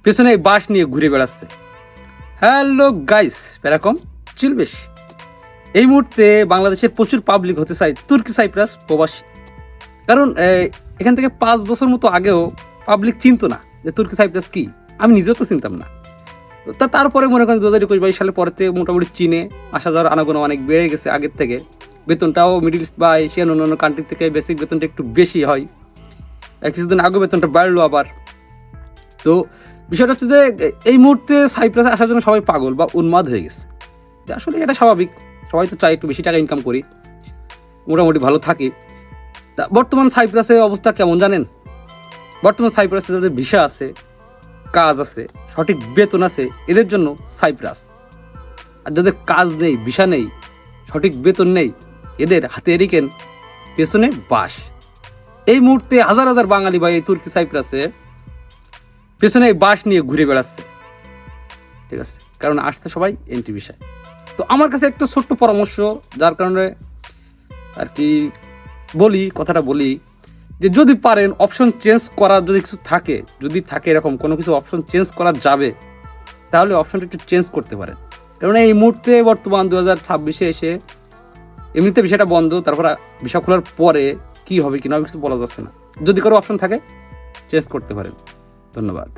পেছনে বাস নিয়ে ঘুরে বেড়াচ্ছে। হ্যালো গাইস, এরকম চিল বেশ। এই মুহূর্তে বাংলাদেশের প্রচুর পাবলিক হতে চায় তুর্কি সাইপ্রাস প্রবাসী। কারণ এখান থেকে 5 বছর মতো আগেও পাবলিক চিনতো না যে তুর্কি সাইপ্রাস কি। আমি নিজেও তো চিনতাম না। তারপরে মনে করেন 2021-22 সালের পরেতে মোটামুটি চীনে আসা যাওয়ার আনাগোনা অনেক বেড়ে গেছে আগের থেকে। বেতনটাও মিডল ইস্ট বা এশিয়ান অন্যান্য কান্ট্রি থেকে বেসিক বেতনটা একটু বেশি হয়। কিছুদিন আগে বেতনটা বাড়লো আবার। তো বিষয়টা হচ্ছে যে এই মুহূর্তে সাইপ্রাসে আসার জন্য সবাই পাগল বা উন্মাদ হয়ে গেছে। আসলে এটা স্বাভাবিক, সবাই তো চায় একটু বেশি টাকা ইনকাম করি, মোটামুটি ভালো থাকি। তা বর্তমান সাইপ্রাসের অবস্থা কেমন জানেন? বর্তমান সাইপ্রাসে যাদের ভিসা আছে, কাজ আছে, সঠিক বেতন আছে, এদের জন্য সাইপ্রাস। আর যাদের কাজ নেই, ভিসা নেই, সঠিক বেতন নেই, এদের হাতে এরিকেন, পেছনে বাস। এই মুহূর্তে হাজার হাজার বাঙালি ভাই এই তুর্কি সাইপ্রাসে পেছনে বাস নিয়ে ঘুরে বেড়াচ্ছে। ঠিক আছে, কারণ আসতে সবাই এন্ট্রি ভিসায়। তো আমার কাছে একটা ছোট্ট পরামর্শ, যার কারণে আর কি কথাটা বলি যে যদি পারেন অপশন চেঞ্জ করার যদি কিছু থাকে, যদি থাকে এরকম কোনো কিছু অপশন চেঞ্জ করা যাবে, তাহলে অপশনটা একটু চেঞ্জ করতে পারেন। কারণ এই মুহূর্তে বর্তমান 2026-এ এসে এমনিতে ভিসাটা বন্ধ, তারপর ভিসা খোলার পরে কি হবে কিনা কিছু বলা যাচ্ছে না। যদি কারো অপশন থাকে চেঞ্জ করতে পারেন। ধন্যবাদ।